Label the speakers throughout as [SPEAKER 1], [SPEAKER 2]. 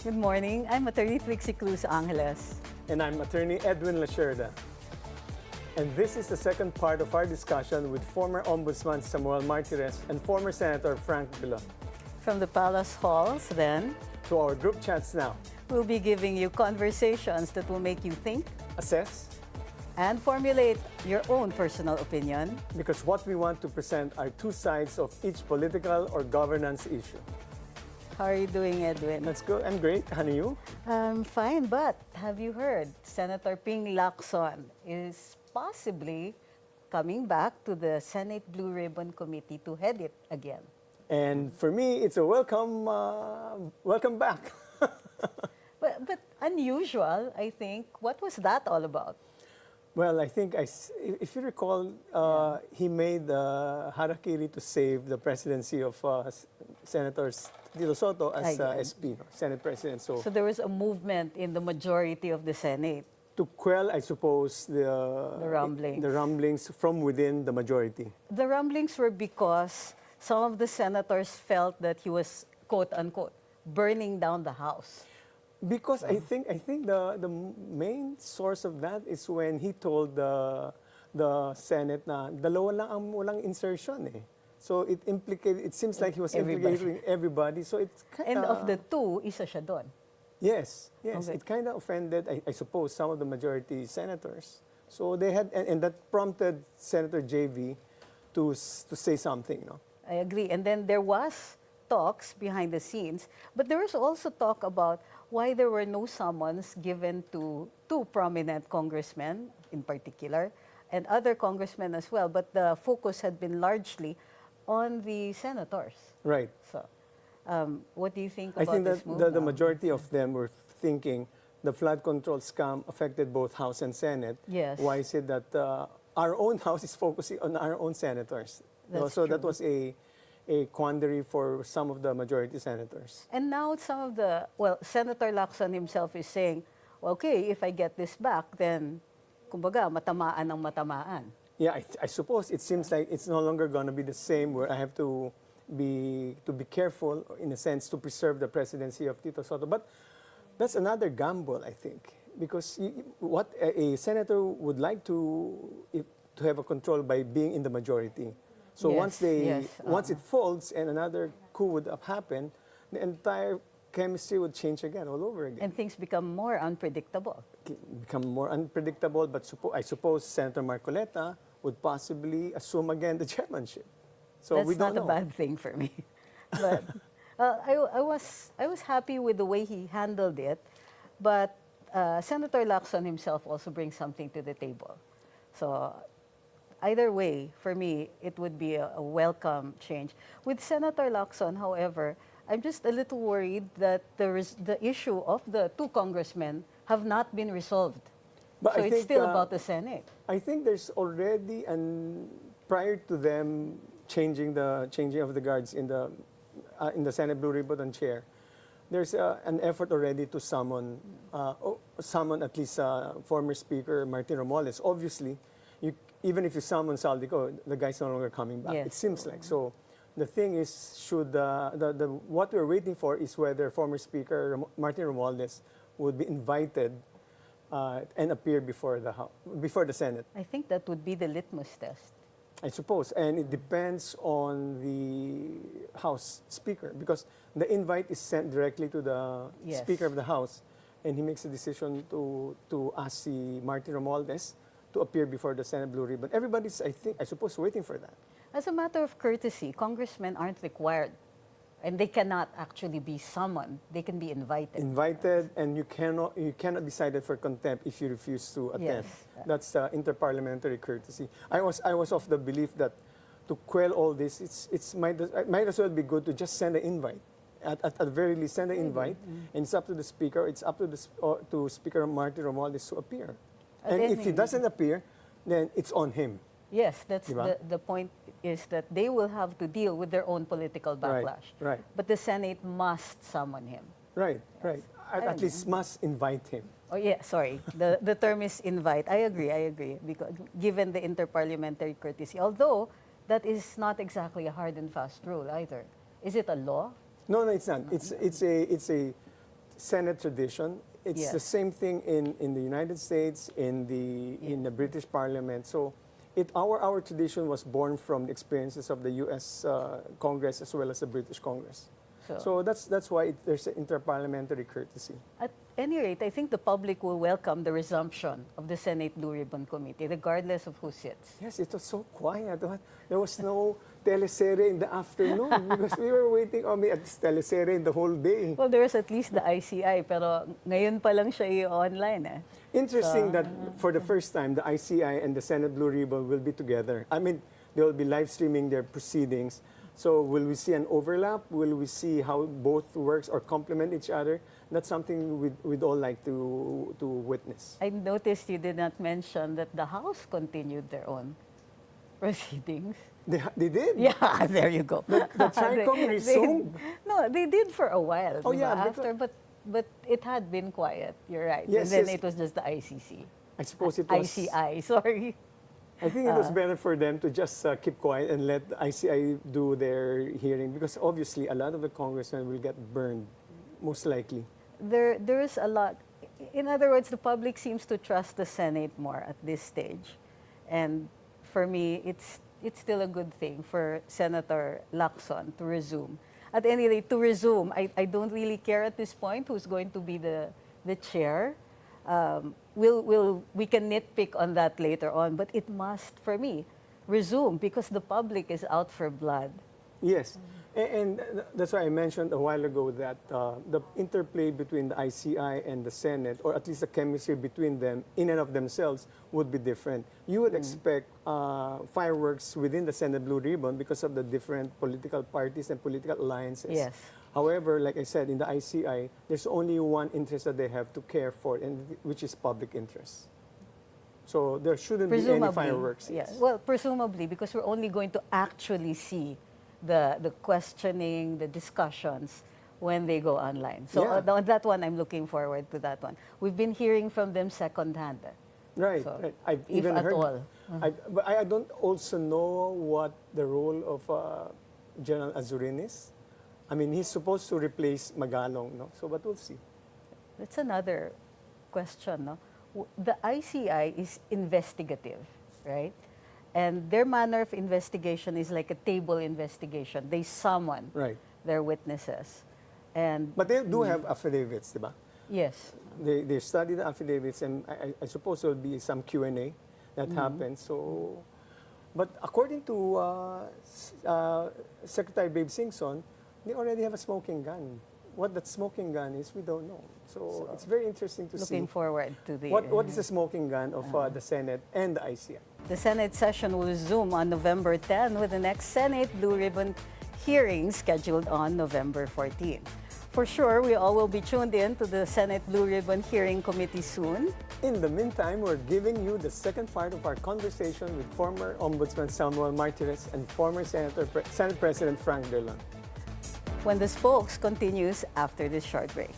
[SPEAKER 1] Good morning. I'm Attorney Trixie Cruz-Angeles.
[SPEAKER 2] And I'm Attorney Edwin Lacierda. And this is the second part of our discussion with former Ombudsman Samuel Martires and former Senator Frank Drilon.
[SPEAKER 1] From the Palace Halls, then,
[SPEAKER 2] To our group chats now.
[SPEAKER 1] we'll be giving you conversations that will make you think
[SPEAKER 2] Assess,
[SPEAKER 1] and formulate your own personal opinion.
[SPEAKER 2] because what we want to present are two sides of each political or governance issue.
[SPEAKER 1] How are you doing, Edwin?
[SPEAKER 2] Let's go. I'm great. Honey, you?
[SPEAKER 1] I'm fine, but have you heard? Senator Ping Lacson is possibly coming back to the Senate Blue Ribbon Committee to head it again.
[SPEAKER 2] And for me, it's a welcome back.
[SPEAKER 1] But unusual, I think. What was that all about?
[SPEAKER 2] Well, I think, if you recall, he made the harakiri to save the presidency of Senator Tito Soto as SP, Senate President.
[SPEAKER 1] So there was a movement in the majority of the Senate.
[SPEAKER 2] To quell, I suppose, the rumblings from within the majority.
[SPEAKER 1] The rumblings were because some of the senators felt that he was, quote unquote, burning down the House.
[SPEAKER 2] Because I think the main source of that is when he told the Senate na dalawa lang ang walang insertion eh. So it seems like he was implicating everybody. So it's kind
[SPEAKER 1] And of the two, isa siya doon.
[SPEAKER 2] Yes.
[SPEAKER 1] Okay.
[SPEAKER 2] It kind of offended, I suppose, some of the majority senators. So they had, and that prompted Senator JV to say something, no?
[SPEAKER 1] I agree. And then there was talks behind the scenes, but there was also talk about why there were no summons given to two prominent congressmen in particular, and other congressmen as well, but the focus had been largely on the senators.
[SPEAKER 2] Right.
[SPEAKER 1] So, what do you think
[SPEAKER 2] I
[SPEAKER 1] about
[SPEAKER 2] think
[SPEAKER 1] this
[SPEAKER 2] that
[SPEAKER 1] move?
[SPEAKER 2] the majority of them were thinking the flood control scam affected both House and Senate.
[SPEAKER 1] Yes.
[SPEAKER 2] Why is it that our own House is focusing on our own senators?
[SPEAKER 1] That's
[SPEAKER 2] so
[SPEAKER 1] true.
[SPEAKER 2] that was a quandary for some of the majority senators.
[SPEAKER 1] And now some of the, well, Senator Lacson himself is saying, well, okay, if I get this back, then, kumbaga, matamaan ang matamaan.
[SPEAKER 2] Yeah, I suppose it seems like it's no longer going to be the same where I have to be careful, in a sense, to preserve the presidency of Tito Soto. But that's another gamble, I think, because what a senator would like to have a control by being in the majority. So
[SPEAKER 1] Yes,
[SPEAKER 2] once it folds and another coup would have happened, the entire chemistry would change again, all over again.
[SPEAKER 1] And things become more unpredictable.
[SPEAKER 2] Become more unpredictable, but I suppose Senator Marcoleta would possibly assume again the chairmanship. So
[SPEAKER 1] That's
[SPEAKER 2] we don't
[SPEAKER 1] not
[SPEAKER 2] know.
[SPEAKER 1] a bad thing for me. But I was happy with the way he handled it. But Senator Lacson himself also brings something to the table. So either way, for me, it would be a welcome change. With Senator Lacson, however, I'm just a little worried that the issue of the two congressmen have not been resolved.
[SPEAKER 2] But
[SPEAKER 1] So
[SPEAKER 2] I
[SPEAKER 1] it's
[SPEAKER 2] think,
[SPEAKER 1] still about the Senate.
[SPEAKER 2] I think there's already, and prior to them changing of the guards in the Senate Blue Ribbon chair, there's an effort already to summon at least former Speaker Martin Romualdez. Obviously, even if you summon Saldico, the guy's no longer coming back.
[SPEAKER 1] Yes.
[SPEAKER 2] It seems like so. The thing is, what we're waiting for is whether former Speaker Martin Romualdez would be invited and appear before the Senate.
[SPEAKER 1] I think that would be the litmus test.
[SPEAKER 2] I suppose, and it depends on the House Speaker, because the invite is sent directly to the
[SPEAKER 1] Yes.
[SPEAKER 2] Speaker of the House, and he makes a decision to ask si Martin Romualdez to appear before the Senate Blue Ribbon. Everybody's, I suppose, waiting for that.
[SPEAKER 1] As a matter of courtesy, congressmen aren't required, and they cannot actually be summoned. They can be invited.
[SPEAKER 2] Invited, and you cannot be cited for contempt if you refuse to attend.
[SPEAKER 1] Yes.
[SPEAKER 2] That's interparliamentary courtesy. I was of the belief that to quell all this, it might as well be good to just send an invite. At the very least, send an invite, and it's up to the Speaker. It's up to Speaker Martin Romualdez to appear. And if he doesn't appear, then it's on him.
[SPEAKER 1] Yes, that's
[SPEAKER 2] Diba?
[SPEAKER 1] the point is that they will have to deal with their own political backlash.
[SPEAKER 2] Right.
[SPEAKER 1] But the Senate must summon him.
[SPEAKER 2] Right. At least must invite him.
[SPEAKER 1] Oh yeah, sorry. The term is invite. I agree. Because given the interparliamentary courtesy, although that is not exactly a hard and fast rule either. Is it a law?
[SPEAKER 2] No, it's not. It's a Senate tradition. It's the
[SPEAKER 1] Yes.
[SPEAKER 2] same thing in the United States, in the British Parliament. So our tradition was born from the experiences of the U.S. Congress as well as the British Congress. So that's why there's an interparliamentary courtesy.
[SPEAKER 1] At any rate, I think the public will welcome the resumption of the Senate Blue Ribbon Committee, regardless of who sits.
[SPEAKER 2] Yes, it was so quiet. There was no teleserye in the afternoon because we were waiting on me at this teleserye the whole day.
[SPEAKER 1] Well, there's at least the ICI, pero ngayon pa lang siya i-online eh.
[SPEAKER 2] Interesting that for the first time, the ICI and the Senate Blue Ribbon will be together. I mean, they will be live streaming their proceedings. So will we see an overlap? Will we see how both works or complement each other? That's something we'd all like to witness.
[SPEAKER 1] I noticed you did not mention that the House continued their own proceedings.
[SPEAKER 2] They did?
[SPEAKER 1] Yeah, there you go.
[SPEAKER 2] The TRICOM resumed?
[SPEAKER 1] No, they did for a while.
[SPEAKER 2] Oh,
[SPEAKER 1] diba,
[SPEAKER 2] yeah,
[SPEAKER 1] after, but it had been quiet. You're right.
[SPEAKER 2] Yes,
[SPEAKER 1] and then
[SPEAKER 2] yes.
[SPEAKER 1] it was just the ICC.
[SPEAKER 2] I suppose it was.
[SPEAKER 1] ICI, sorry.
[SPEAKER 2] I think it was better for them to just keep quiet and let the ICI do their hearing because obviously a lot of the congressmen will get burned, most likely.
[SPEAKER 1] There is a lot. In other words, the public seems to trust the Senate more at this stage. And for me, it's still a good thing for Senator Lacson to resume. At any rate, to resume, I don't really care at this point who's going to be the chair. We can nitpick on that later on, but it must, for me, resume because the public is out for blood.
[SPEAKER 2] Yes, and that's why I mentioned a while ago that the interplay between the ICI and the Senate, or at least the chemistry between them in and of themselves, would be different. You would expect fireworks within the Senate Blue Ribbon because of the different political parties and political alliances.
[SPEAKER 1] Yes.
[SPEAKER 2] However, like I said, in the ICI, there's only one interest that they have to care for, and which is public interest. So there shouldn't be any fireworks.
[SPEAKER 1] Yes. Well, presumably, because we're only going to actually see the questioning, the discussions when they go online. So on that one, I'm looking forward to that one. We've been hearing from them secondhand.
[SPEAKER 2] Right,
[SPEAKER 1] So,
[SPEAKER 2] right. I've
[SPEAKER 1] if
[SPEAKER 2] even
[SPEAKER 1] at
[SPEAKER 2] heard.
[SPEAKER 1] all.
[SPEAKER 2] But I don't also know what the role of General Azurin is. I mean, he's supposed to replace Magalong, no? So, but we'll see.
[SPEAKER 1] That's another question. No? The ICI is investigative, right? And their manner of investigation is like a table investigation. They summon their witnesses.
[SPEAKER 2] But they do have affidavits, diba?
[SPEAKER 1] Yes.
[SPEAKER 2] They study the affidavits, and I suppose there will be some Q&A that happens. So, but according to Secretary Babe Singson, they already have a smoking gun. What that smoking gun is, we don't know. So it's very interesting to see.
[SPEAKER 1] Looking forward to the...
[SPEAKER 2] What is the smoking gun of the Senate and the ICI?
[SPEAKER 1] The Senate session will resume on November 10 with the next Senate Blue Ribbon hearing scheduled on November 14. For sure, we all will be tuned in to the Senate Blue Ribbon Hearing Committee soon.
[SPEAKER 2] In the meantime, we're giving you the second part of our conversation with former Ombudsman Samuel Martires and former Senate President Frank Drilon.
[SPEAKER 1] When the Spokes continues after this short break.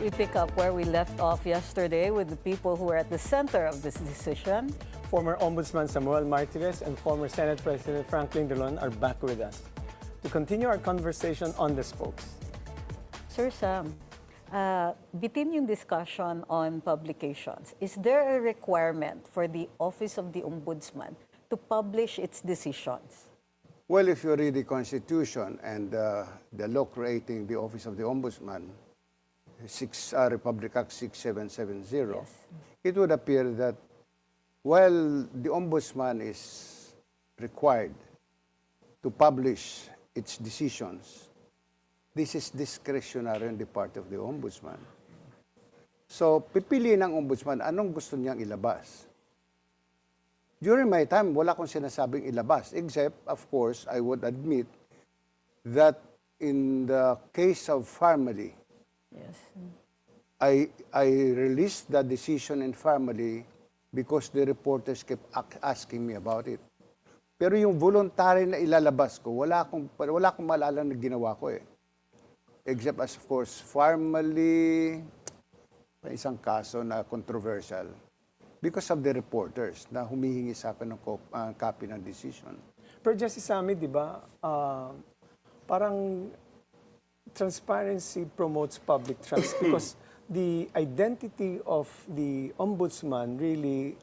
[SPEAKER 1] We pick up where we left off yesterday with the people who were at the center of this decision.
[SPEAKER 2] Former Ombudsman Samuel Martires and former Senate President Franklin Drilon are back with us to continue our conversation on the Spokes.
[SPEAKER 1] Sir Sam, bitin yung discussion on publications. Is there a requirement for the Office of the Ombudsman to publish its decisions?
[SPEAKER 3] Well, if you read the Constitution and the law creating the Office of the Ombudsman, Republic Act 6770,
[SPEAKER 1] Yes.
[SPEAKER 3] it would appear that while the Ombudsman is required to publish its decisions, this is discretionary on the part of the Ombudsman. So, pipili ng Ombudsman anong gusto niyang ilabas. During my time, wala akong sinasabing ilabas, except, of course, I would admit that in the case of family,
[SPEAKER 1] Yes.
[SPEAKER 3] I released the decision informally because the reporters kept asking me about it. Pero yung voluntary na ilalabas ko, wala akong maalala na ginawa ko eh. Except as of course, formally, may isang kaso na controversial because of the reporters na humihingi sa akin ng copy ng decision.
[SPEAKER 2] Pero Justice Sammy, di ba, parang transparency promotes public trust because the identity of the ombudsman really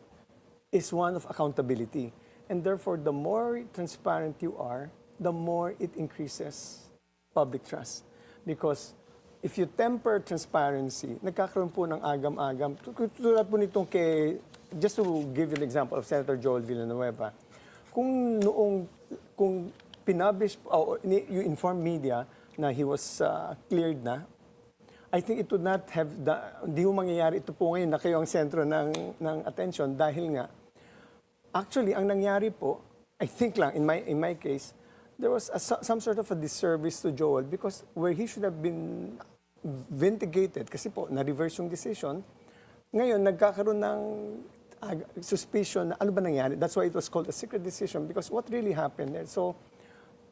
[SPEAKER 2] is one of accountability. And therefore, the more transparent you are, the more it increases public trust. Because if you temper transparency, nagkakaroon po ng agam-agam. Tulad po nitong just to give you an example of Senator Joel Villanueva, kung pinublish, you inform media na he was cleared na, I think it would not have, hindi mo mangyayari ito po ngayon na kayo ang sentro ng attention dahil nga, actually, ang nangyari po, I think lang, in my case, there was some sort of a disservice to Joel because where he should have been vindicated, kasi po, na-reverse yung decision, ngayon, nagkakaroon ng suspicion na ano ba nangyari? That's why it was called a secret decision because what really happened there? So,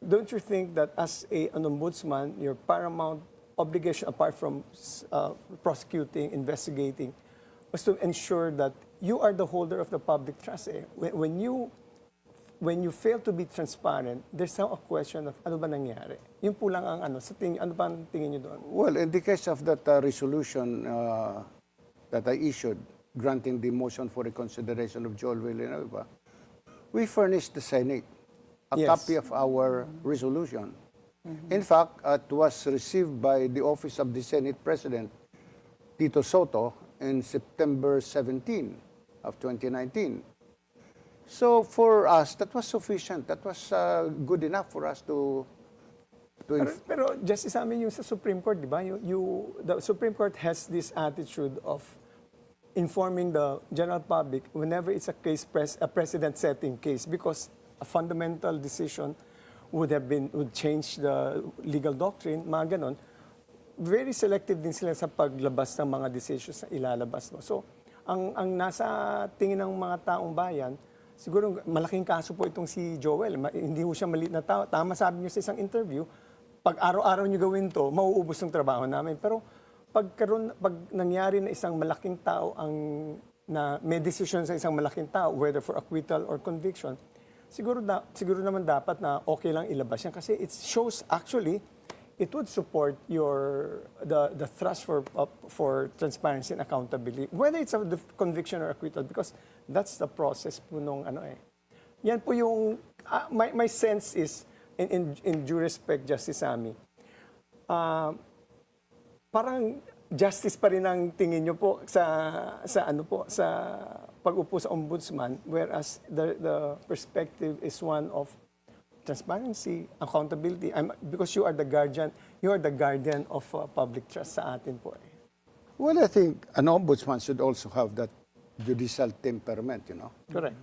[SPEAKER 2] don't you think that as an ombudsman, your paramount obligation apart from prosecuting, investigating, was to ensure that you are the holder of the public trust. When you fail to be transparent, there's now a question of ano ba nangyari? Yun po lang ang sa tingin, ano ba ang tingin niyo doon?
[SPEAKER 3] Well, in the case of that resolution that I issued, granting the motion for reconsideration of Joel Villanueva, we furnished the Senate a copy of our resolution. In fact, it was received by the Office of the Senate President, Tito Soto, in September 17 of 2019. So for us, that was sufficient. That was good enough for us to
[SPEAKER 2] pero Justice Amin, yung sa Supreme Court, di ba? The Supreme Court has this attitude of informing the general public whenever it's a precedent-setting case because a fundamental decision would change the legal doctrine, mga ganon. Very selective din sila sa paglabas ng mga decisions na ilalabas. No? So, ang nasa tingin ng mga taong bayan, siguro malaking kaso po itong si Joel. Hindi ho siya maliit na tao. Tama sabi niyo sa isang interview, pag araw-araw niyo gawin to, mauubos ng trabaho namin. Pero pag nangyari na isang malaking tao na may decision sa isang malaking tao, whether for acquittal or conviction, siguro naman dapat na okay lang ilabas yan kasi it shows actually it would support the thrust for transparency and accountability, whether it's a conviction or acquittal, because that's the process po nung Yan po yung my sense is in due respect, Justice Sammy, parang justice pa rin ang tingin nyo po sa pag-upo sa ombudsman, whereas the perspective is one of transparency, accountability, because you are the guardian of public trust sa atin po.
[SPEAKER 3] Well, I think an ombudsman should also have that judicial temperament, you know.
[SPEAKER 2] Correct.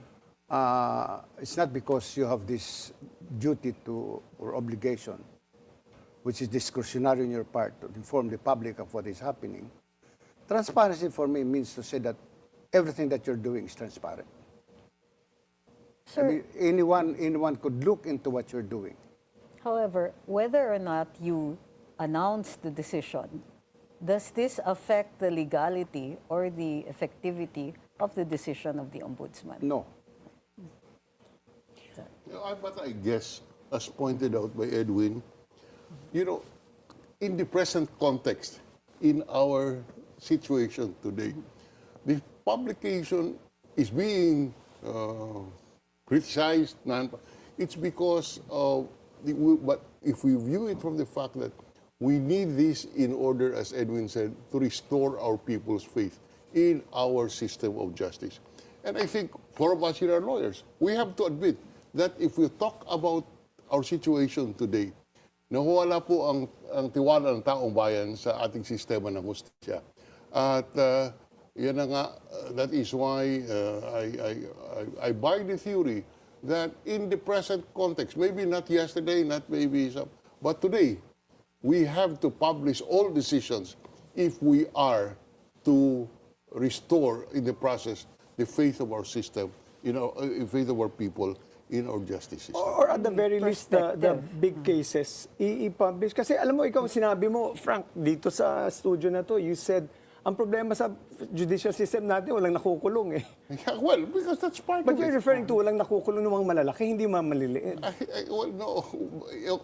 [SPEAKER 3] It's not because you have this duty or obligation, which is discretionary on your part, to inform the public of what is happening. Transparency for me means to say that everything that you're doing is transparent.
[SPEAKER 1] Sir,
[SPEAKER 3] I mean, anyone could look into what you're doing.
[SPEAKER 1] however, whether or not you announce the decision, does this affect the legality or the effectivity of the decision of the ombudsman?
[SPEAKER 3] No.
[SPEAKER 4] But I guess, as pointed out by Edwin, you know, in the present context, in our situation today, the publication is being criticized. It's because of but if we view it from the fact that we need this in order, as Edwin said, to restore our people's faith in our system of justice. And I think four of us here are lawyers. We have to admit that if we talk about our situation today, nawawala po ang tiwala ng taong bayan sa ating sistema ng hustisya. At yan na nga, that is why I buy the theory that in the present context, maybe not yesterday, not maybe some, but today, we have to publish all decisions if we are to restore in the process the faith of our system, faith of our people in our justice system.
[SPEAKER 2] Or at the very least, the big cases, i-publish. Kasi alam mo, ikaw sinabi mo, Frank, dito sa studio na to, you said, ang problema sa judicial system natin, walang nakukulong eh.
[SPEAKER 4] Yeah, well, because that's part
[SPEAKER 2] But
[SPEAKER 4] of
[SPEAKER 2] you're
[SPEAKER 4] it.
[SPEAKER 2] referring to walang nakukulong ng mga malalaki, hindi mga maliliit.
[SPEAKER 4] Well, no.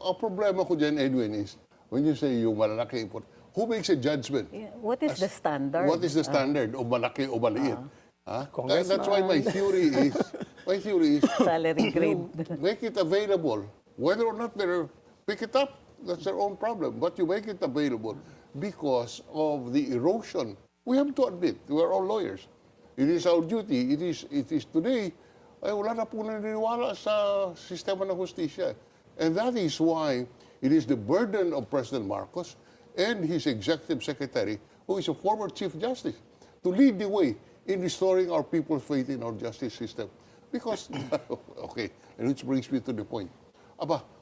[SPEAKER 4] Ang problema ko dyan, Edwin, is when you say yung malaki, who makes a judgment?
[SPEAKER 1] Yeah, what is the standard?
[SPEAKER 4] What is the standard o malaki o maliit?
[SPEAKER 2] Congressman.
[SPEAKER 4] That's why my theory is
[SPEAKER 1] Salary grade.
[SPEAKER 4] make it available. Whether or not they pick it up, that's their own problem. But you make it available because of the erosion. We have to admit, we are all lawyers. It is our duty. It is today, ay wala na po naniniwala sa sistema ng hustisya. And that is why it is the burden of President Marcos and his executive secretary, who is a former Chief Justice, to lead the way in restoring our people's faith in our justice system. Because, okay, and which brings me to the point.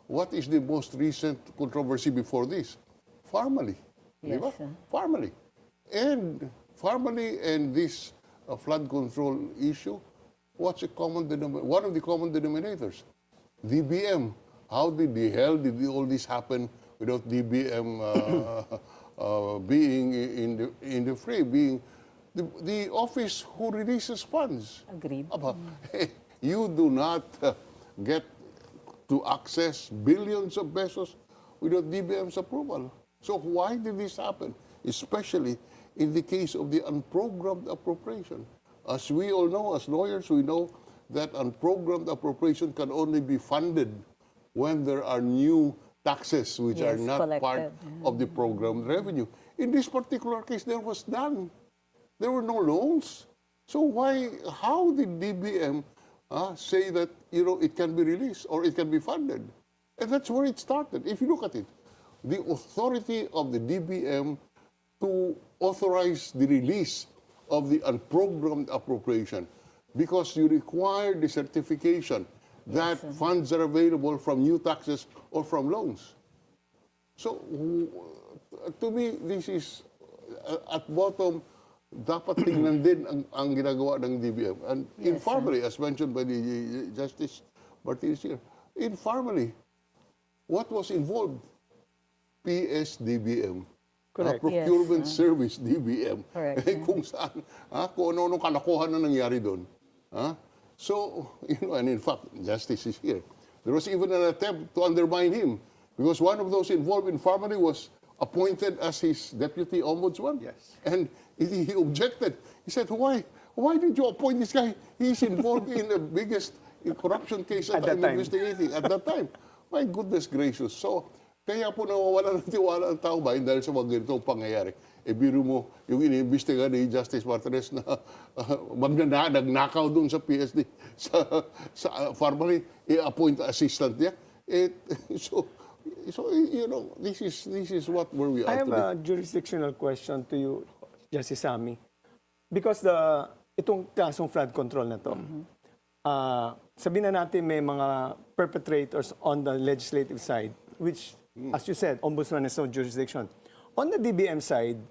[SPEAKER 4] What is the most recent controversy before this? Family.
[SPEAKER 1] Yes,
[SPEAKER 4] Diba? Family. And this flood control issue, one of the common denominators? DBM. How the hell did all this happen without DBM being in the fray, being the office who releases funds?
[SPEAKER 1] Agreed.
[SPEAKER 4] You do not get to access billions of pesos without DBM's approval. So why did this happen? Especially in the case of the unprogrammed appropriation. As we all know, as lawyers, we know that unprogrammed appropriation can only be funded when there are new taxes which are not
[SPEAKER 1] collected.
[SPEAKER 4] part of the programmed revenue. In this particular case, there was none. There were no loans. So how did DBM say that it can be released or it can be funded? And that's where it started. If you look at it, the authority of the DBM to authorize the release of the unprogrammed appropriation, because you require the certification that funds are available from new taxes or from loans. So, to me, this is, at bottom, dapat tingnan din ang ginagawa ng DBM. And informally, as mentioned by the Justice Martires here, informally, what was involved? PSDBM.
[SPEAKER 2] Correct.
[SPEAKER 4] Procurement Service, DBM.
[SPEAKER 1] Correct.
[SPEAKER 4] Kung saan, kung ano-ano kalokohan na nangyari doon. So, and in fact, justice is here. There was even an attempt to undermine him because one of those involved in Farmally was appointed as his deputy ombudsman.
[SPEAKER 3] Yes.
[SPEAKER 4] And he objected. He said, why did you appoint this guy? He's involved in the biggest corruption case that I'm investigating at that time. My goodness gracious. So, kaya po nawawala ng tiwala ang tao bayan dahil sa mga ganitong pangyayari. Biro mo, yung iniimbestiga ni Justice Martires na nagnakaw doon sa PSD, sa Farmally, i-appoint assistant niya. So, this is where we are
[SPEAKER 2] I have
[SPEAKER 4] today.
[SPEAKER 2] a jurisdictional question to you, Justice Sammy. Because itong kasong flood control na to, sabihin na natin may mga perpetrators on the legislative side, which, as you said, Ombudsman has no jurisdiction. On the DBM side,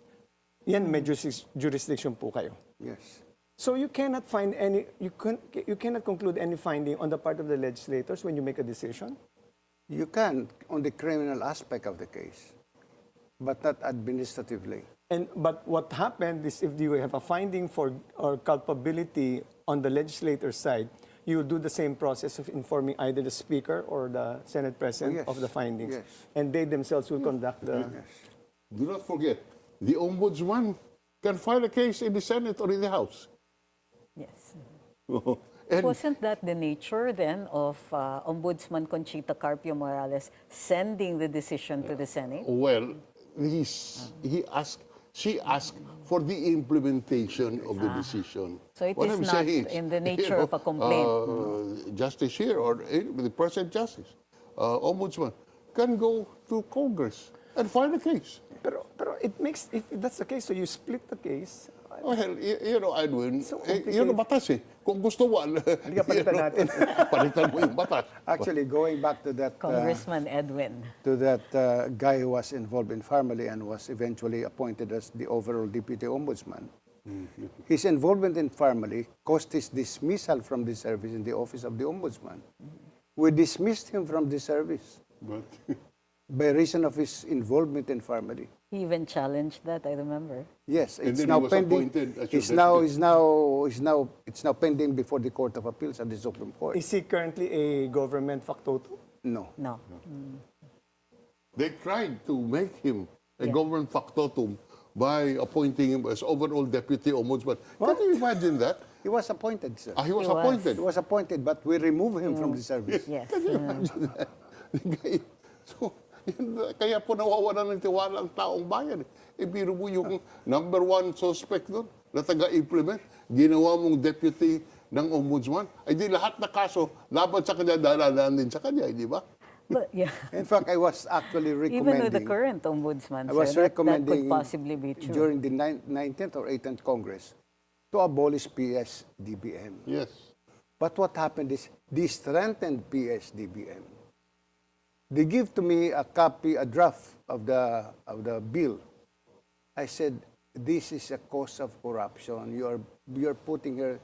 [SPEAKER 2] yan may jurisdiction po kayo.
[SPEAKER 3] Yes.
[SPEAKER 2] So you cannot you cannot conclude any finding on the part of the legislators when you make a decision?
[SPEAKER 3] You can on the criminal aspect of the case, but not administratively.
[SPEAKER 2] But what happened is if you have a finding or culpability on the legislator's side, you will do the same process of informing either the Speaker or the Senate President of the findings.
[SPEAKER 3] Yes.
[SPEAKER 2] And they themselves will conduct the...
[SPEAKER 4] Do not forget, the Ombudsman can file a case in the Senate or in the House.
[SPEAKER 1] Yes.
[SPEAKER 4] And
[SPEAKER 1] Wasn't that the nature then of Ombudsman Conchita Carpio Morales sending the decision to the Senate?
[SPEAKER 4] well, she asked for the implementation of the decision.
[SPEAKER 1] So it
[SPEAKER 4] What
[SPEAKER 1] is
[SPEAKER 4] I'm
[SPEAKER 1] not
[SPEAKER 4] saying
[SPEAKER 1] in the nature of a complaint.
[SPEAKER 4] Justice here or the present justice, ombudsman, can go to Congress and file a case.
[SPEAKER 2] Pero it makes, if that's the case, so you split the case.
[SPEAKER 4] Well, Edwin,
[SPEAKER 2] So
[SPEAKER 4] batas eh. Kung gusto mo,
[SPEAKER 2] Hindi ka palitan natin.
[SPEAKER 4] palitan mo yung batas.
[SPEAKER 3] Actually, going back to that
[SPEAKER 1] Congressman Edwin.
[SPEAKER 3] guy who was involved in Farmally and was eventually appointed as the overall deputy ombudsman, His involvement in family caused his dismissal from the service in the office of the Ombudsman. We dismissed him from the service
[SPEAKER 4] But
[SPEAKER 3] by reason of his involvement in family.
[SPEAKER 1] He even challenged that, I remember.
[SPEAKER 3] Yes,
[SPEAKER 4] And
[SPEAKER 3] it's
[SPEAKER 4] then he
[SPEAKER 3] now
[SPEAKER 4] was
[SPEAKER 3] pending.
[SPEAKER 4] appointed as your
[SPEAKER 3] It's now pending before the Court of Appeals and the Supreme Court.
[SPEAKER 2] Is he currently a government factotum?
[SPEAKER 3] No.
[SPEAKER 1] No.
[SPEAKER 4] they tried to make him a government factotum by appointing him as overall deputy ombudsman. Can you imagine that?
[SPEAKER 3] He was appointed, sir.
[SPEAKER 4] He was
[SPEAKER 1] He was.
[SPEAKER 4] appointed.
[SPEAKER 3] He was appointed, but we removed him from the service.
[SPEAKER 1] Yes.
[SPEAKER 4] Can you imagine that? So, kaya po nawawalan ng tiwala ang taong bayan. Biro mo yung number one suspect doon na taga-implement, ginawa mong deputy ng ombudsman, ay di lahat na kaso laban sa kanya, dalalaan din sa kanya, di ba?
[SPEAKER 1] But, yeah.
[SPEAKER 3] In fact, I was actually
[SPEAKER 1] Even with the
[SPEAKER 3] recommending,
[SPEAKER 1] current ombudsman,
[SPEAKER 3] I was
[SPEAKER 1] sir, that could
[SPEAKER 3] recommending
[SPEAKER 1] possibly be true.
[SPEAKER 3] during the 19th or 18th Congress to abolish PSDBM.
[SPEAKER 4] Yes.
[SPEAKER 3] But what happened is they strengthened PSDBM. They give to me a copy, a draft of the bill. I said, this is a cause of corruption. You're putting here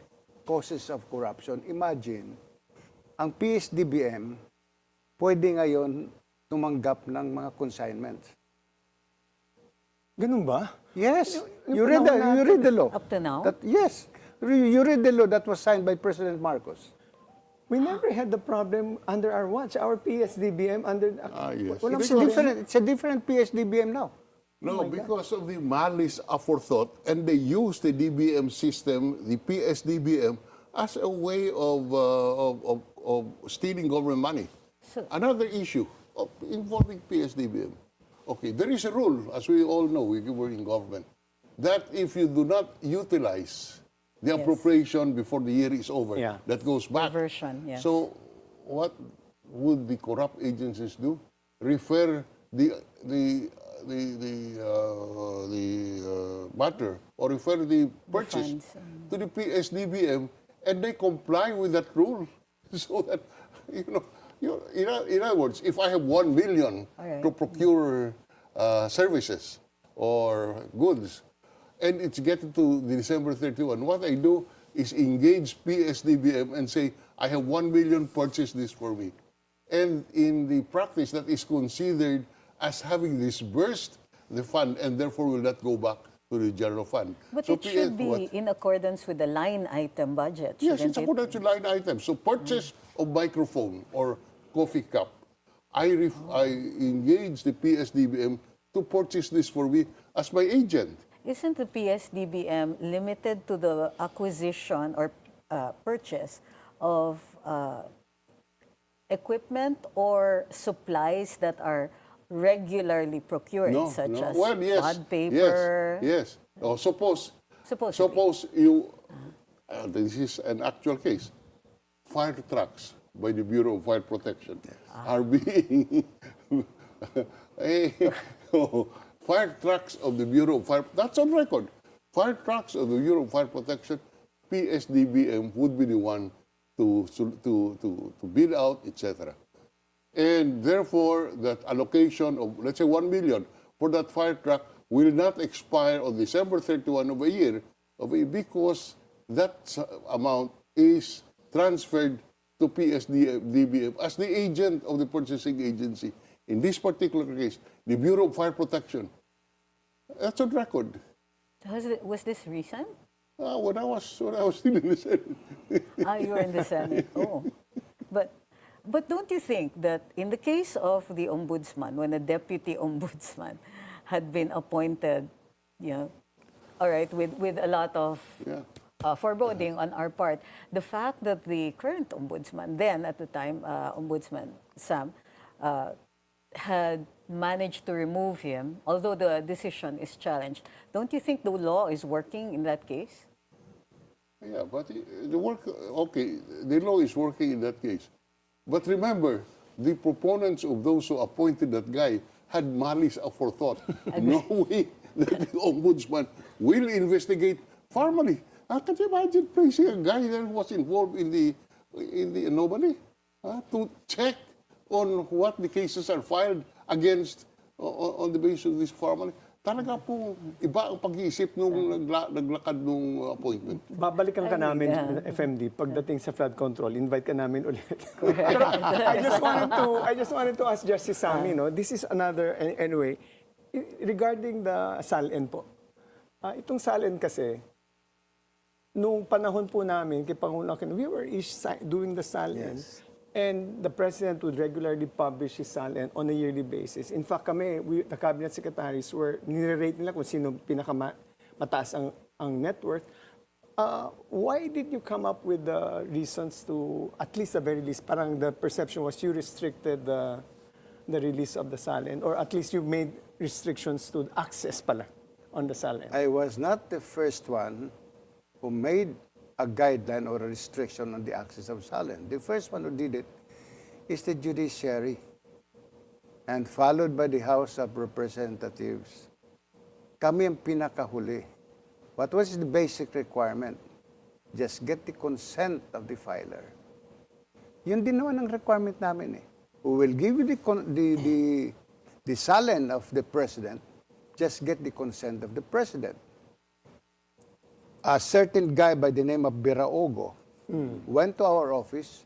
[SPEAKER 3] causes of corruption. Imagine, ang PSDBM pwede ngayon tumanggap ng mga consignments.
[SPEAKER 2] Ganun ba?
[SPEAKER 3] Yes.
[SPEAKER 2] Yung
[SPEAKER 3] You read the law.
[SPEAKER 1] Up to now?
[SPEAKER 3] Yes. You read the law that was signed by President Marcos.
[SPEAKER 2] We never had the problem under our watch. Our PSDBM under...
[SPEAKER 4] Yes.
[SPEAKER 2] Walang
[SPEAKER 3] It's a different PSDBM now.
[SPEAKER 4] No, because of the malice aforethought, and they use the DBM system, the PSDBM, as a way of stealing government money.
[SPEAKER 1] So-
[SPEAKER 4] Another issue involving PSDBM. Okay, there is a rule, as we all know, we were in government, that if you do not utilize the appropriation before the year is over,
[SPEAKER 2] Yeah.
[SPEAKER 4] that goes back.
[SPEAKER 1] Reversion, yes.
[SPEAKER 4] So, what would the corrupt agencies do? Refer the matter or refer the purchase
[SPEAKER 1] funds,
[SPEAKER 4] to the PSDBM, and they comply with that rule, so that in other words, if I have 1 million
[SPEAKER 1] Alright.
[SPEAKER 4] to procure services or goods, and it's getting to December 31, what I do is engage PSDBM and say, I have 1 million, purchase this for me. And in the practice, that is considered as having disbursed the fund and therefore will not go back to the general fund.
[SPEAKER 1] But
[SPEAKER 4] So
[SPEAKER 1] it should be
[SPEAKER 4] what?
[SPEAKER 1] in accordance with the line item budget,
[SPEAKER 4] Yes,
[SPEAKER 1] shouldn't
[SPEAKER 4] it's according to line item. So purchase of microphone or coffee cup, I engage the PSDBM to purchase this for me as my agent.
[SPEAKER 1] Isn't the PSDBM limited to the acquisition or purchase of equipment or supplies that are regularly procured, such as
[SPEAKER 4] Well, yes,
[SPEAKER 1] bond paper?
[SPEAKER 4] Yes. Oh, suppose
[SPEAKER 1] Supposedly.
[SPEAKER 4] you, this is an actual case, fire trucks by the Bureau of Fire Protection are being, fire trucks of the Bureau of Fire, that's on record. Fire trucks of the Bureau of Fire Protection, PSDBM would be the one to bid out, etc. And therefore, that allocation of, let's say, 1 million for that fire truck will not expire on December 31 of a year, because that amount is transferred to PSDBM as the agent of the purchasing agency. In this particular case, the Bureau of Fire Protection. That's on record.
[SPEAKER 1] Was this recent?
[SPEAKER 4] When I was still in the Senate.
[SPEAKER 1] You were in the Senate. Oh. But don't you think that in the case of the ombudsman, when a deputy ombudsman had been appointed, all right, with a lot of foreboding on our part, the fact that the current ombudsman, then at the time, Ombudsman Sam, had managed to remove him, although the decision is challenged, don't you think the law is working in that case?
[SPEAKER 4] Yeah, but the law is working in that case. But remember, the proponents of those who appointed that guy had malice aforethought, knowing that the ombudsman will investigate formally. Can you imagine placing a guy that was involved in the anomaly to check on what the cases are filed against on the basis of this formally. Talaga po, iba ang pag-iisip nung naglakad nung appointment.
[SPEAKER 2] Babalikan ka namin, FMD, pagdating sa flood control, invite ka namin ulit. Pero I just wanted to ask Justice Sammy, no? This is another, anyway, regarding the SALN po. Itong SALN kasi, nung panahon po namin, kay Pangulong Aquino, we were doing the SALN.
[SPEAKER 3] Yes.
[SPEAKER 2] And the President would regularly publish his SALN on a yearly basis. In fact, kami, the cabinet secretaries were, nire-rate nila kung sino pinakamataas ang net worth. Why did you come up with the reasons to, at least the very least, parang the perception was you restricted the release of the SALN, or at least you made restrictions to access pala on the SALN?
[SPEAKER 3] I was not the first one who made a guideline or a restriction on the access of SALN. The first one who did it is the judiciary, and followed by the House of Representatives. Kami ang pinakahuli. What was the basic requirement? Just get the consent of the filer. Yun din naman ang requirement namin eh. We will give you the SALN of the President, just get the consent of the President. A certain guy by the name of Biraogo went to our office,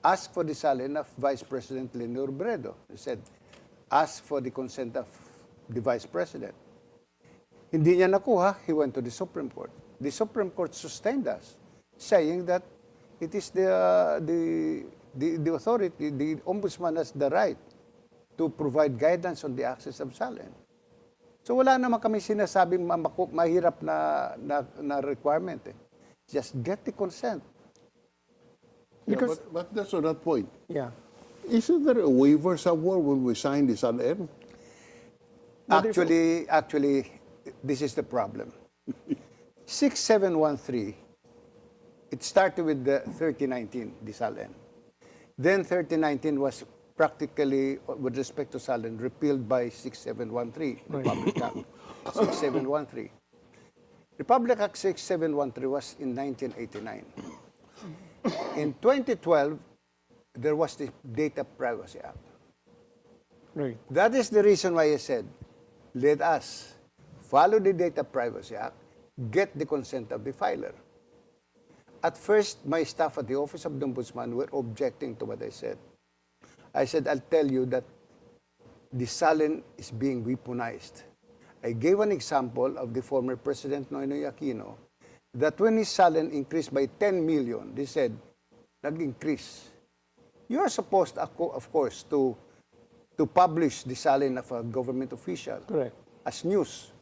[SPEAKER 3] asked for the SALN of Vice President Leonor Bredo. He said, ask for the consent of the Vice President. Hindi niya nakuha, he went to the Supreme Court. The Supreme Court sustained us, saying that it is the authority, the Ombudsman has the right to provide guidance on the access of SALN. So wala naman kami sinasabing mahirap na requirement eh. Just get the consent.
[SPEAKER 4] Because, but that's on that point.
[SPEAKER 2] Yeah.
[SPEAKER 4] Isn't there a waiver somewhere when we sign the SALN?
[SPEAKER 3] Actually, this is the problem. 6713, it started with the 3019, the SALN. Then 3019 was practically, with respect to SALN, repealed by 6713, Republic Act 6713. Republic Act 6713 was in 1989. In 2012, there was the Data Privacy Act.
[SPEAKER 2] Right.
[SPEAKER 3] That is the reason why I said, let us follow the Data Privacy Act, get the consent of the filer. At first, my staff at the Office of the Ombudsman were objecting to what I said. I said, I'll tell you that the SALN is being weaponized. I gave an example of the former President Noynoy Aquino, that when his SALN increased by 10 million, they said, nag-increase. You are supposed, of course, to publish the SALN of a government official.
[SPEAKER 2] Correct.
[SPEAKER 3] As news.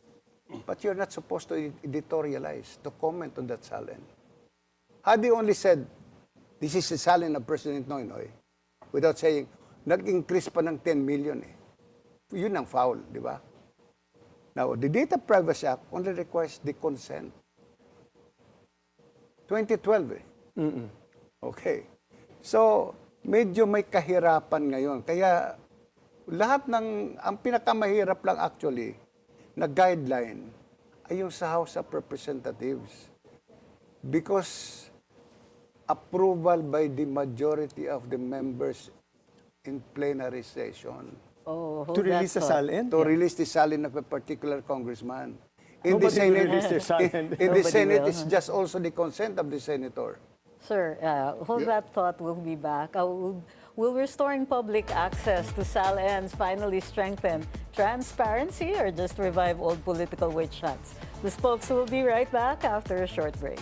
[SPEAKER 3] But you're not supposed to editorialize, to comment on that SALN. Had they only said, this is the SALN of President Noynoy, without saying, nag-increase pa ng 10 million eh. Yun ang foul, di ba? Now, the Data Privacy Act only requires the consent. 2012 eh. Okay. So, medyo may kahirapan ngayon. Kaya, lahat ng, ang pinakamahirap lang actually, na guideline, ay yung sa House of Representatives. Because, approval by the majority of the members in plenary session.
[SPEAKER 1] Oh,
[SPEAKER 2] To release the SALN?
[SPEAKER 3] To release the SALN of a particular congressman. In
[SPEAKER 2] Nobody
[SPEAKER 3] the Senate,
[SPEAKER 2] will release their SALN.
[SPEAKER 3] in the
[SPEAKER 1] Nobody
[SPEAKER 3] Senate,
[SPEAKER 1] will.
[SPEAKER 3] it's just also the consent of the senator.
[SPEAKER 1] Sir, hold that thought. We'll be back. Will restoring public access to SALNs finally strengthen transparency or just revive old political witch hunts? The spokes will be right back after a short break.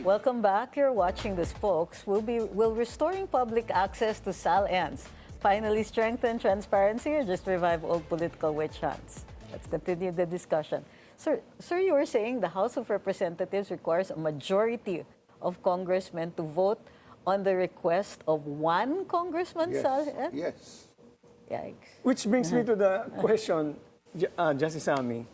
[SPEAKER 1] Welcome back. You're watching The Spokes. Will restoring public access to SALNs finally strengthen transparency or just revive old political witch hunts? Let's continue the discussion. Sir, you were saying the House of Representatives requires a majority of congressmen to vote on the request of one congressman SALN?
[SPEAKER 3] Yes.
[SPEAKER 1] Yikes.
[SPEAKER 2] Which brings me to the question, Justice Sammy.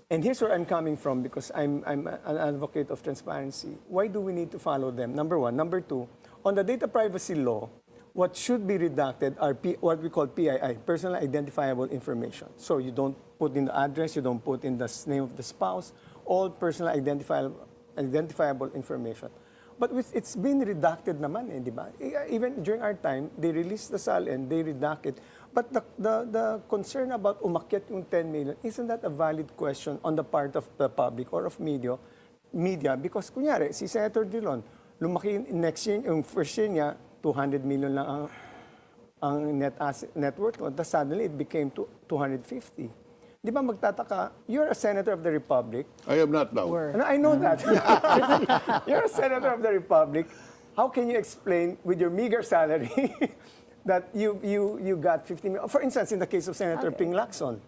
[SPEAKER 2] And here's where I'm coming from because I'm an advocate of transparency. Why do we need to follow them? Number one. Number two, on the data privacy law, what should be redacted are what we call PII, personal identifiable information. So you don't put in the address, you don't put in the name of the spouse, all personal identifiable information. But it's been redacted naman, di ba? Even during our time, they released the SALN, they redact it. But the concern about umakyat yung 10 million, isn't that a valid question on the part of the public or of media? Because kunyari, si Senator Drilon, lumaki next year, yung first year niya, 200 million lang ang net worth. Tapos suddenly, it became 250. Di ba magtataka, you're a senator of the Republic.
[SPEAKER 4] I am not now.
[SPEAKER 2] And I know that. You're a senator of the Republic. How can you explain with your meager salary that you got 50 million? For instance, in the case of Senator Ping Lacson,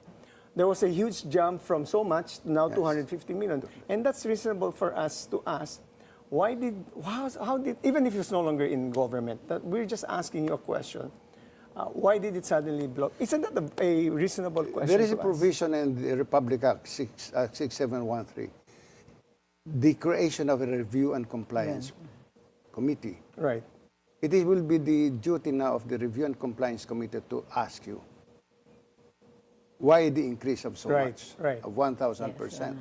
[SPEAKER 2] there was a huge jump from so much to now 250 million. And that's reasonable for us to ask, how did, even if it's no longer in government, that we're just asking you a question, why did it suddenly block? Isn't that a reasonable question?
[SPEAKER 3] There is a provision in the Republic Act 6713, the creation of a review and compliance committee.
[SPEAKER 2] Right.
[SPEAKER 3] It will be the duty now of the review and compliance committee to ask you why the increase of so much, of 1,000%.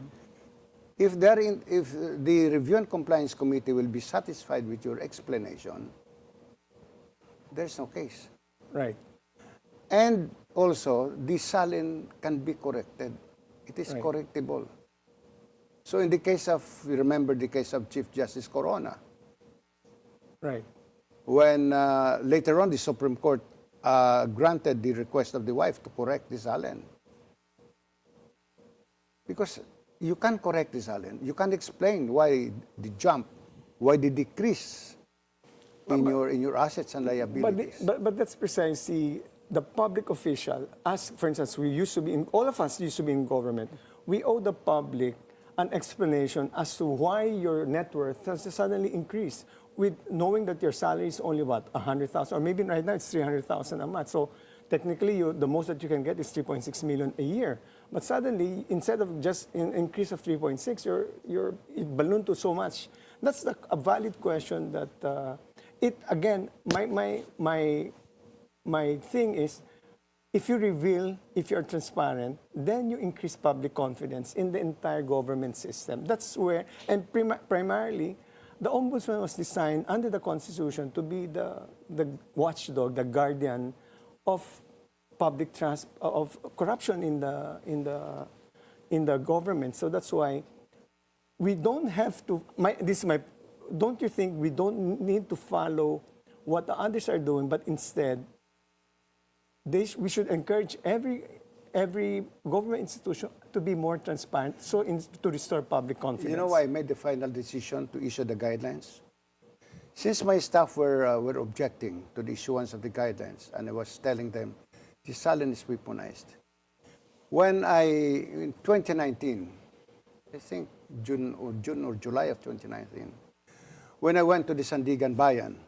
[SPEAKER 3] If the review and compliance committee will be satisfied with your explanation, there's no case.
[SPEAKER 2] Right.
[SPEAKER 3] And also, the SALN can be corrected. It is correctable. So in the case of, you remember the case of Chief Justice Corona.
[SPEAKER 2] Right.
[SPEAKER 3] When later on the Supreme Court granted the request of the wife to correct the SALN. Because you can correct the SALN. You can explain why the jump, why the decrease in your assets and liabilities.
[SPEAKER 2] But that's precisely the public official. As, for instance, all of us used to be in government. We owe the public an explanation as to why your net worth has suddenly increased, with knowing that your salary is only what, 100,000, or maybe right now it's 300,000 a month. So technically, the most that you can get is 3.6 million a year. But suddenly, instead of just an increase of 3.6, it ballooned to so much. That's a valid question that. Again, my thing is, if you reveal, if you're transparent, then you increase public confidence in the entire government system. That's where, and primarily, the Ombudsman was designed under the Constitution to be the watchdog, the guardian of public trust, of corruption in the government. So that's why we don't have to. Don't you think we don't need to follow what the others are doing, but instead, we should encourage every government institution to be more transparent, to restore public confidence.
[SPEAKER 3] You know why I made the final decision to issue the guidelines? Since my staff were objecting to the issuance of the guidelines, and I was telling them, the SALN is weaponized. In 2019, I think June or July of 2019, when I went to the Sandigan Bayan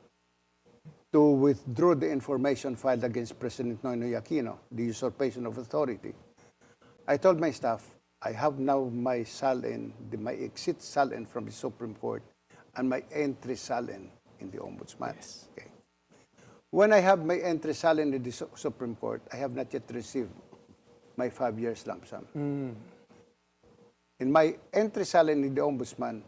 [SPEAKER 3] to withdraw the information filed against President Noynoy Aquino, the usurpation of authority, I told my staff, I have now my SALN, my exit SALN from the Supreme Court, and my entry SALN in the Ombudsman.
[SPEAKER 2] Yes.
[SPEAKER 3] Okay. When I have my entry SALN in the Supreme Court, I have not yet received my 5 years lump sum. In my entry SALN in the Ombudsman,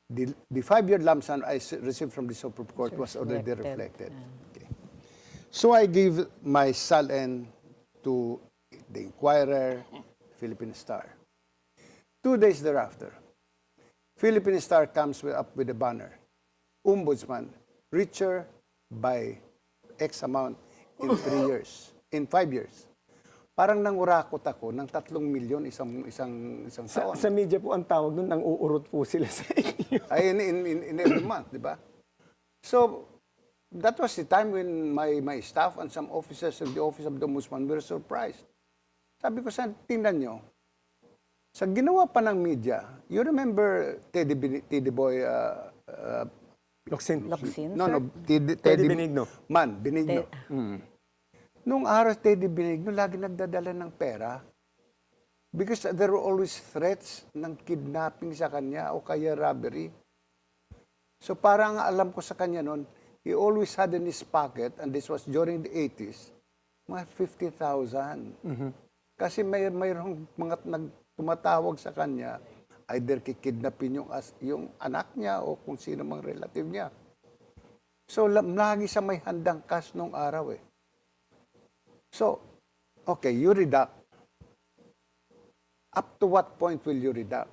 [SPEAKER 3] the 5-year lump sum I received from the Supreme Court was already reflected. Okay. So I gave my SALN to the Inquirer, Philippine Star. 2 days thereafter, Philippine Star comes up with a banner, Ombudsman, richer by X amount in 3 years, in 5 years. Parang nangurakot ako ng 3 milyon isang taon.
[SPEAKER 2] Sa media po ang tawag nun, nang-uurot po sila sa inyo.
[SPEAKER 3] Ay, in every month, di ba? So, that was the time when my staff and some officers of the Office of the Ombudsman were surprised. Sabi ko, tingnan nyo, sa ginawa pa ng media, you remember Teddy Boy,
[SPEAKER 2] Locsin?
[SPEAKER 3] No, Teddy
[SPEAKER 2] Benigno.
[SPEAKER 3] Benigno. Nung araw, Teddy Benigno, lagi nagdadala ng pera because there were always threats ng kidnapping sa kanya o kaya robbery. So parang alam ko sa kanya noon, he always had in his pocket, and this was during the 80s, mga 50,000. Kasi mayroong mga tumatawag sa kanya, either kikidnapin yung anak niya o kung sino mang relative niya. So, lagi siya may handang cash nung araw eh. So, okay, you redact. Up to what point will you redact?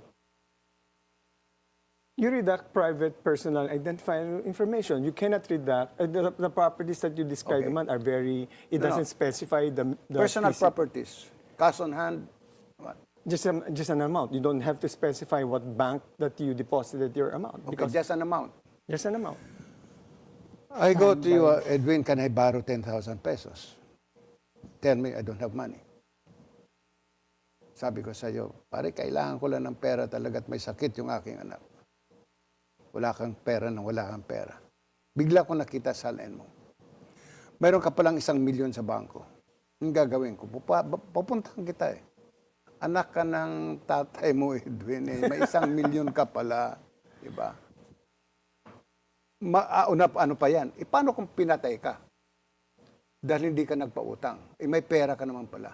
[SPEAKER 2] You redact private, personal, identifiable information. You cannot redact. The properties that you describe
[SPEAKER 3] Okay.
[SPEAKER 2] naman are very, it
[SPEAKER 3] No, no.
[SPEAKER 2] doesn't specify the
[SPEAKER 3] Personal
[SPEAKER 2] PC.
[SPEAKER 3] properties, cash on hand, what?
[SPEAKER 2] Just an amount. You don't have to specify what bank that you deposited your amount.
[SPEAKER 3] Okay,
[SPEAKER 2] Because
[SPEAKER 3] just an amount.
[SPEAKER 2] just an amount.
[SPEAKER 3] I go to you, Edwin, can I borrow 10,000 pesos? Tell me, I don't have money. Sabi ko sa'yo, pare, kailangan ko lang ng pera talaga at may sakit yung aking anak. Wala kang pera nang wala kang pera. Bigla ko nakita sa SALN mo. Meron ka palang 1 milyon sa bangko. Ang gagawin ko, pupuntahan kita eh. Anak ka ng tatay mo, Edwin, eh. May 1 milyon ka pala. Diba? Ano pa yan? E, paano kung pinatay ka? Dahil hindi ka nagpautang. Eh, may pera ka naman pala.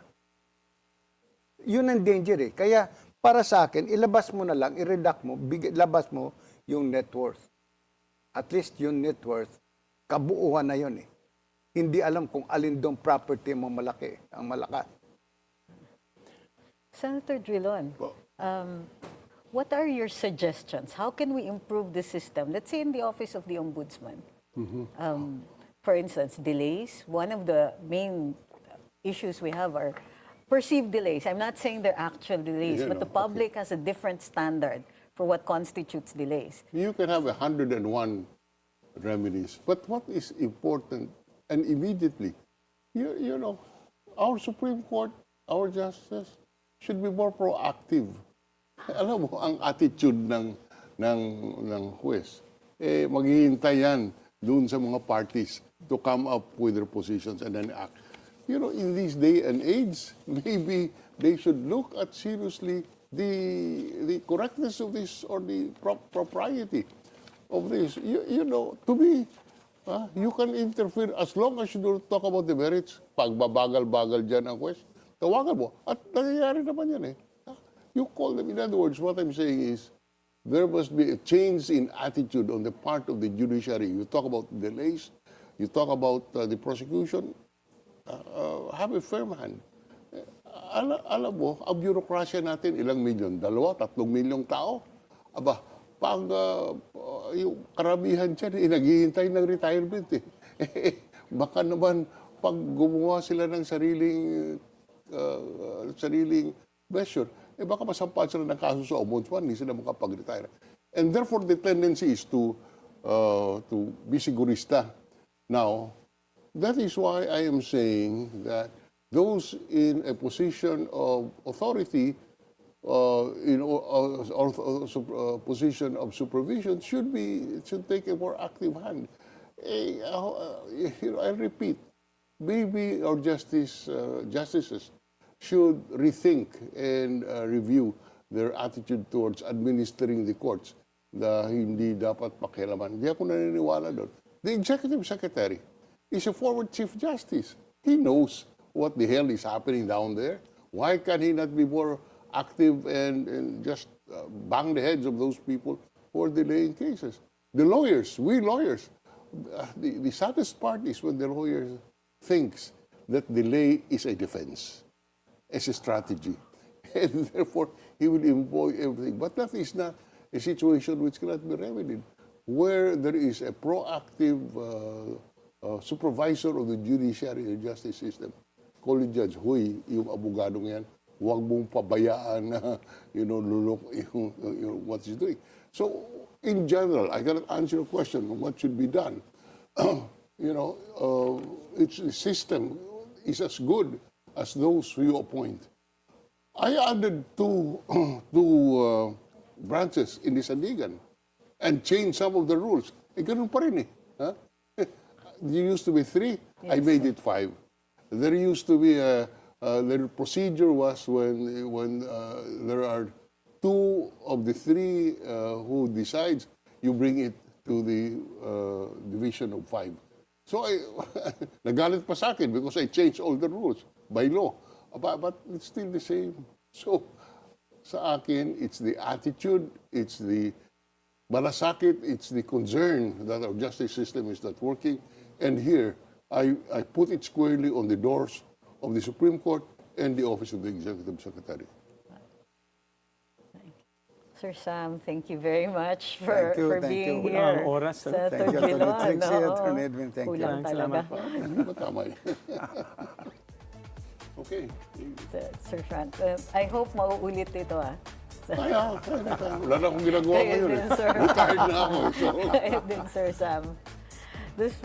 [SPEAKER 3] Yun ang danger eh. Kaya, para sa akin, ilabas mo na lang, i-redact mo, labas mo yung net worth. At least yung net worth, kabuuan na yun eh. Hindi alam kung alin dong property mo malaki, ang malakas.
[SPEAKER 1] Senator Drilon, what are your suggestions? How can we improve the system? Let's say in the office of the Ombudsman. For instance, delays. One of the main issues we have are perceived delays. I'm not saying they're actual delays,
[SPEAKER 4] Yeah,
[SPEAKER 1] but
[SPEAKER 4] no,
[SPEAKER 1] the public has a different standard for what constitutes delays.
[SPEAKER 4] You can have 101 remedies, but what is important, and immediately, you know, our Supreme Court, our justices, should be more proactive. Alam mo, ang attitude ng huwes, eh, maghihintay yan doon sa mga parties to come up with their positions and then act. You know, in this day and age, maybe they should look at seriously the correctness of this or the propriety of this. You know, to me, you can interfere as long as you don't talk about the merits. Pagbabagal-bagal dyan ang quest, tawagan mo. At nangyayari naman yan eh. You call them. In other words, what I'm saying is, there must be a change in attitude on the part of the judiciary. You talk about delays, you talk about the prosecution, have a firm hand. Alam mo, ang bureaucracy natin, ilang milyon? 2, 3 milyong tao? Aba, pag yung karamihan dyan, naghihintay ng retirement eh. Baka naman, pag gumawa sila ng sariling measure, eh baka masampahan sila ng kaso sa Ombudsman, hindi sila makapag-retire. And therefore, the tendency is to be sigurista. Now, that is why I am saying that those in a position of authority, position of supervision, should take a more active hand. I repeat, maybe our justices should rethink and review their attitude towards administering the courts na hindi dapat pakialaman. Hindi ako naniniwala doon. The executive secretary is a former chief justice. He knows what the hell is happening down there. Why can he not be more active and just bang the heads of those people who are delaying cases? The lawyers, we lawyers, the saddest part is when the lawyer thinks that delay is a defense, as a strategy. And therefore, he will employ everything. But that is not a situation which cannot be remedied. Where there is a proactive supervisor of the judiciary and justice system, call it judge, huy, yung abogadong yan, huwag mong pabayaan na, lulok what he's doing. So, in general, I cannot answer your question on what should be done. Its system is as good as those who you appoint. I added two branches in the Sandigan and changed some of the rules. Ganun pa rin eh. Huh? There used to be 3, yes, I made it 5. There used to be the procedure was when there are 2 of the 3 who decides, you bring it to the division of 5. So nagalit pa sa akin because I changed all the rules by law. But it's still the same. So sa akin, it's the attitude, it's the malasakit, it's the concern that our justice system is not working. And here, I put it squarely on the doors of the Supreme Court and the Office of the Executive Secretary.
[SPEAKER 1] Sir Sam, thank you very much for
[SPEAKER 3] Thank
[SPEAKER 1] being
[SPEAKER 3] you.
[SPEAKER 1] here.
[SPEAKER 2] Ang oras,
[SPEAKER 1] Sa
[SPEAKER 3] Thank you,
[SPEAKER 1] Drilon,
[SPEAKER 3] Atty. Trixie,
[SPEAKER 1] oo.
[SPEAKER 3] Atty. Edwin. Thank you.
[SPEAKER 1] Kulang talaga.
[SPEAKER 4] Tama yan. Okay.
[SPEAKER 1] Sir Frank, I hope mauulit ito
[SPEAKER 4] Kaya na tayo. Wala na akong ginagawa
[SPEAKER 1] Kayo
[SPEAKER 4] ngayon.
[SPEAKER 1] din, sir.
[SPEAKER 4] Retired na ako. So.
[SPEAKER 1] Kayo din, Sir Sam. These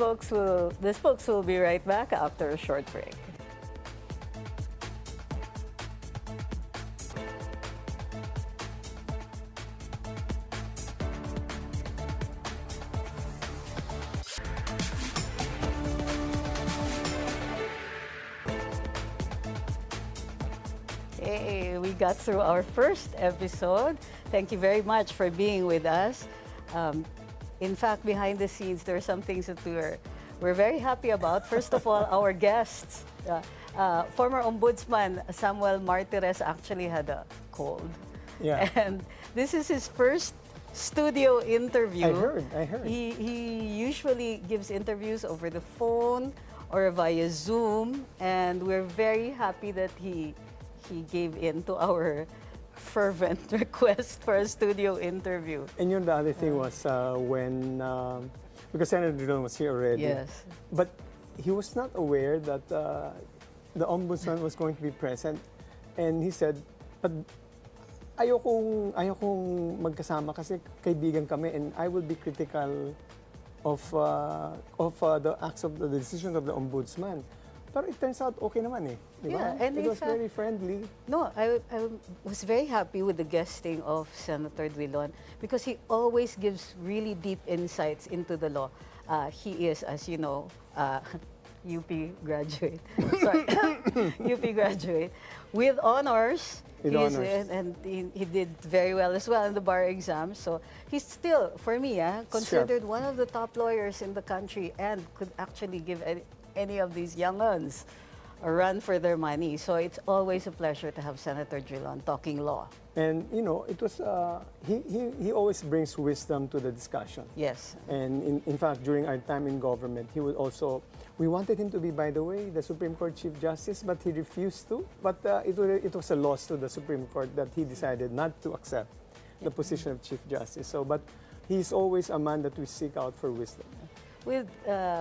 [SPEAKER 1] folks will be right back after a short break. Hey, we got through our first episode. Thank you very much for being with us. In fact, behind the scenes, there are some things that we're very happy about. First of all, our guests. Former Ombudsman Samuel Martires actually had a cold.
[SPEAKER 2] Yeah.
[SPEAKER 1] And this is his first studio interview.
[SPEAKER 2] I heard.
[SPEAKER 1] He usually gives interviews over the phone or via Zoom, and we're very happy that he gave in to our fervent request for a studio interview.
[SPEAKER 2] And the other thing was when, because Senator Drilon was here already.
[SPEAKER 1] Yes.
[SPEAKER 2] But he was not aware that the Ombudsman was going to be present. And he said, but ayokong magkasama kasi kaibigan kami and I will be critical of the acts of the decisions of the Ombudsman. But it turns out okay naman eh. Di ba?
[SPEAKER 1] Yeah, and
[SPEAKER 2] it
[SPEAKER 1] in
[SPEAKER 2] was
[SPEAKER 1] fact,
[SPEAKER 2] very friendly.
[SPEAKER 1] No, I was very happy with the guesting of Senator Drilon because he always gives really deep insights into the law. He is, as you know, UP graduate. Sorry, UP graduate with honors.
[SPEAKER 2] With honors.
[SPEAKER 1] And he did very well as well in the bar exam. So he's still, for me, considered one of the top lawyers in the country and could actually give any of these young uns a run for their money. So it's always a pleasure to have Senator Drilon talking law.
[SPEAKER 2] And it was he always brings wisdom to the discussion.
[SPEAKER 1] Yes.
[SPEAKER 2] And in fact, during our time in government, he would also. We wanted him to be, by the way, the Supreme Court Chief Justice, but he refused to. But it was a loss to the Supreme Court that he decided not to accept the position of Chief Justice. So, but he's always a man that we seek out for wisdom.
[SPEAKER 1] With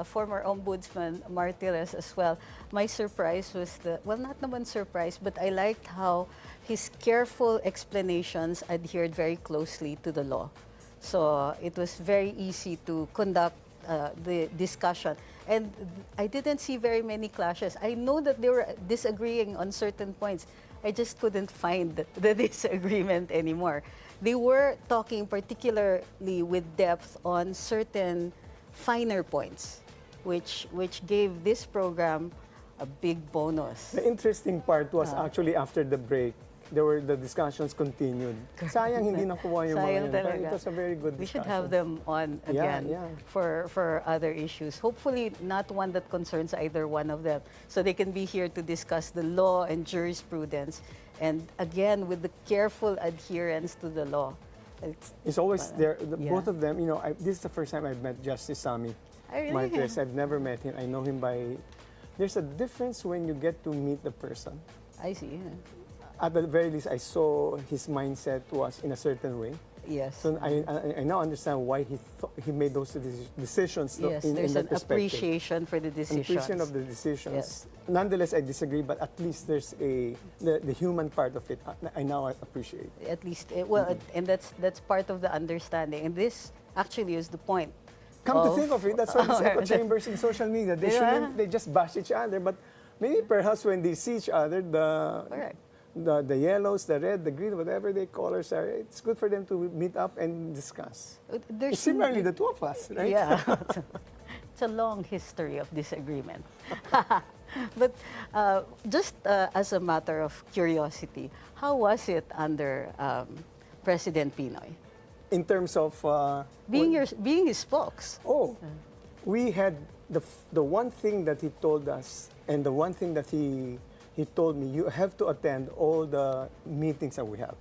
[SPEAKER 1] former Ombudsman Martires as well, my surprise was not naman surprise, but I liked how his careful explanations adhered very closely to the law. So it was very easy to conduct the discussion. And I didn't see very many clashes. I know that they were disagreeing on certain points. I just couldn't find the disagreement anymore. They were talking particularly with depth on certain finer points, which gave this program a big bonus.
[SPEAKER 2] The interesting part was actually after the break, the discussions continued. Sayang hindi nakuha yung mga
[SPEAKER 1] Sayang
[SPEAKER 2] yun.
[SPEAKER 1] talaga.
[SPEAKER 2] It was a very good discussion.
[SPEAKER 1] We should have them on again
[SPEAKER 2] Yeah.
[SPEAKER 1] for other issues. Hopefully not one that concerns either one of them. So they can be here to discuss the law and jurisprudence. And again, with the careful adherence to the law.
[SPEAKER 2] It's always there.
[SPEAKER 1] Yeah.
[SPEAKER 2] Both of them, this is the first time I've met Justice Sami
[SPEAKER 1] I really
[SPEAKER 2] Martires. I've never met him. I know him by. There's a difference when you get to meet the person.
[SPEAKER 1] I see.
[SPEAKER 2] At the very least, I saw his mindset was in a certain way.
[SPEAKER 1] Yes.
[SPEAKER 2] So I now understand why he made those decisions.
[SPEAKER 1] Yes,
[SPEAKER 2] in
[SPEAKER 1] there's
[SPEAKER 2] that
[SPEAKER 1] an
[SPEAKER 2] perspective.
[SPEAKER 1] appreciation for the decisions.
[SPEAKER 2] Appreciation of the decisions.
[SPEAKER 1] Yes.
[SPEAKER 2] Nonetheless, I disagree, but at least there's the human part of it. I now appreciate.
[SPEAKER 1] At least, and that's part of the understanding. And this actually is the point.
[SPEAKER 2] Come to think of it, that's why these echo chambers in social media, they just bash each other. But maybe perhaps when they see each other,
[SPEAKER 1] Correct.
[SPEAKER 2] the yellows, the red, the green, whatever their colors are, it's good for them to meet up and discuss. It's similarly the two of us, right?
[SPEAKER 1] Yeah. It's a long history of disagreement. But just as a matter of curiosity, how was it under President Pinoy?
[SPEAKER 2] in terms of
[SPEAKER 1] being his spokes.
[SPEAKER 2] oh, we had the one thing that he told us, and the one thing that he told me, you have to attend all the meetings that we have,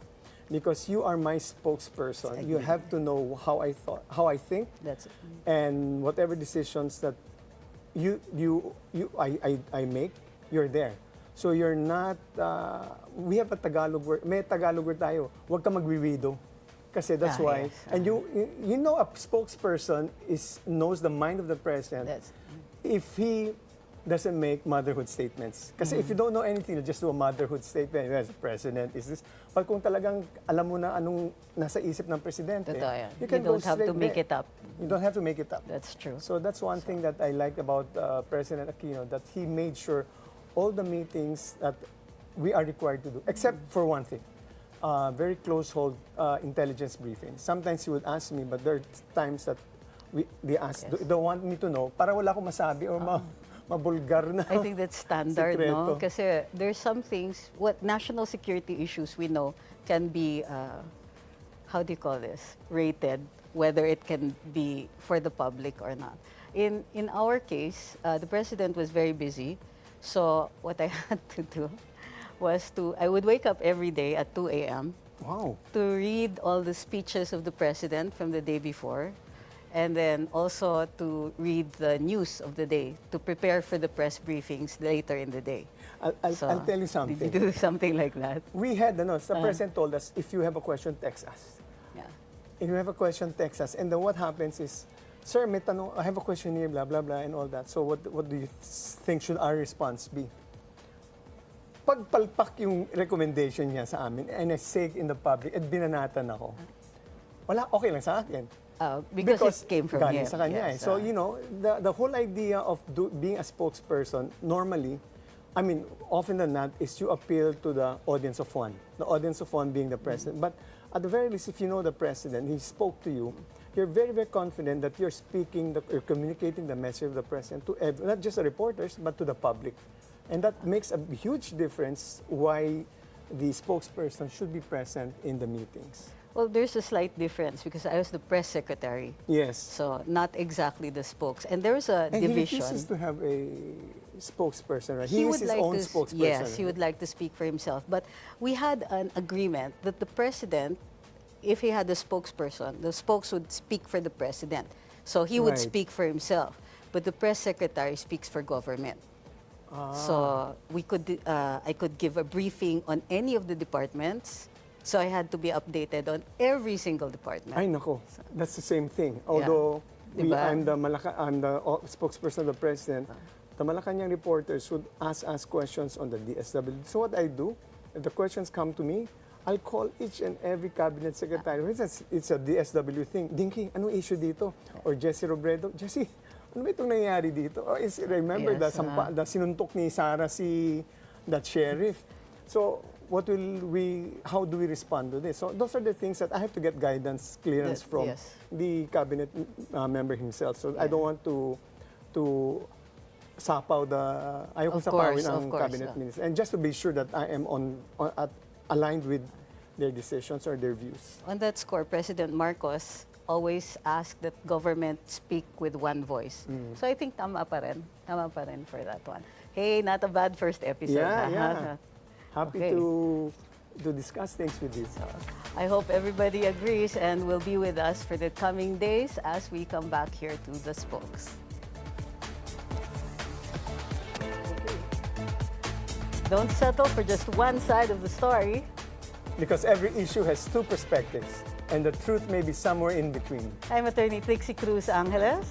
[SPEAKER 2] because you are my spokesperson. You have to know how I think,
[SPEAKER 1] That's it.
[SPEAKER 2] and whatever decisions that I make, you're there. So you're not, we have a Tagalog word, may Tagalog word tayo, huwag ka magwiwido. Kasi that's why,
[SPEAKER 1] Yes.
[SPEAKER 2] and you know a spokesperson knows the mind of the president if he doesn't make motherhood statements. Kasi if you don't know anything, you just do a motherhood statement. Yes, the president is this. But kung talagang alam mo na anong nasa isip ng presidente,
[SPEAKER 1] Totoo yan.
[SPEAKER 2] you can
[SPEAKER 1] You
[SPEAKER 2] go
[SPEAKER 1] don't have to
[SPEAKER 2] straight
[SPEAKER 1] make
[SPEAKER 2] there.
[SPEAKER 1] it up.
[SPEAKER 2] You don't have to make it up.
[SPEAKER 1] That's true.
[SPEAKER 2] So that's one thing that I like about President Aquino, that he made sure all the meetings that we are required to do, except for one thing, very close hold intelligence briefing. Sometimes he would ask me, but there are times that they ask, don't want me to know, para wala akong masabi or mabulgar na.
[SPEAKER 1] I think that's standard, no?
[SPEAKER 2] Sekreto.
[SPEAKER 1] Kasi there's some things, what national security issues we know can be, how do you call this, rated, whether it can be for the public or not. In our case, the president was very busy, so what I had to do was I would wake up every day at 2 a.m.
[SPEAKER 2] Wow.
[SPEAKER 1] to read all the speeches of the president from the day before, and then also to read the news of the day, to prepare for the press briefings later in the day.
[SPEAKER 2] I'll tell you something.
[SPEAKER 1] Did you do something like that?
[SPEAKER 2] We had, the president told us, if you have a question, text us.
[SPEAKER 1] Yeah.
[SPEAKER 2] If you have a question, text us. And then what happens is, sir, may tanong, I have a question here, blah, blah, blah, and all that. So what do you think should our response be? Pagpalpak yung recommendation niya sa amin, and I say it in the public, at binanatan ako. Wala, okay lang sa akin.
[SPEAKER 1] Because it came from
[SPEAKER 2] galing
[SPEAKER 1] him.
[SPEAKER 2] sa kanya.
[SPEAKER 1] Yes,
[SPEAKER 2] So, you know, the whole idea of being a spokesperson, normally, I mean, often than not, is you appeal to the audience of one. The audience of one being the president. But at the very least, if you know the president, he spoke to you, you're very, very confident that you're you're communicating the message of the president to not just the reporters, but to the public. And that makes a huge difference why the spokesperson should be present in the meetings.
[SPEAKER 1] Well, there's a slight difference because I was the press secretary,
[SPEAKER 2] Yes.
[SPEAKER 1] so not exactly the spokes. And there was a
[SPEAKER 2] And
[SPEAKER 1] division.
[SPEAKER 2] he refuses to have a spokesperson, right?
[SPEAKER 1] He
[SPEAKER 2] He is
[SPEAKER 1] would
[SPEAKER 2] his
[SPEAKER 1] like
[SPEAKER 2] own
[SPEAKER 1] to,
[SPEAKER 2] spokesperson.
[SPEAKER 1] yes, he would like to speak for himself. But we had an agreement that the president, if he had a spokesperson, the spokes would speak for the president. So he would
[SPEAKER 2] Right.
[SPEAKER 1] speak for himself, but the press secretary speaks for government. So I could give a briefing on any of the departments. So I had to be updated on every single department.
[SPEAKER 2] Ay, nako. That's the same thing. Although
[SPEAKER 1] Diba?
[SPEAKER 2] I'm the spokesperson of the president, the Malacanang reporters would ask us questions on the DSW. So what I do, if the questions come to me, I'll call each and every cabinet secretary. For instance, it's a DSW thing. Dinky, anong issue dito? Or Jessie Robredo, Jessie, ano ba itong nangyari dito? Or remember
[SPEAKER 1] Yes,
[SPEAKER 2] the sinuntok ni Sarah that sheriff. So how do we respond to this? So those are the things that I have to get guidance, clearance from
[SPEAKER 1] Yes.
[SPEAKER 2] the cabinet member himself. So I don't want to sapaw ayoko
[SPEAKER 1] Of
[SPEAKER 2] sapawin
[SPEAKER 1] course,
[SPEAKER 2] ang
[SPEAKER 1] of course,
[SPEAKER 2] cabinet minister. And just to be sure that I am aligned with their decisions or their views.
[SPEAKER 1] On that score, President Marcos always asked that government speak with one voice. So I think tama pa rin for that one. Hey, not a bad first episode.
[SPEAKER 2] Yeah. Happy
[SPEAKER 1] Okay.
[SPEAKER 2] to discuss things with you.
[SPEAKER 1] I hope everybody agrees and will be with us for the coming days as we come back here to the spokes. Don't settle for just one side of the story.
[SPEAKER 2] Because every issue has two perspectives, and the truth may be somewhere in between.
[SPEAKER 1] I'm Attorney Trixie Cruz-Angeles.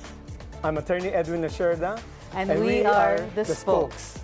[SPEAKER 2] I'm Attorney Edwin Lacierda,
[SPEAKER 1] And we are the Spokes.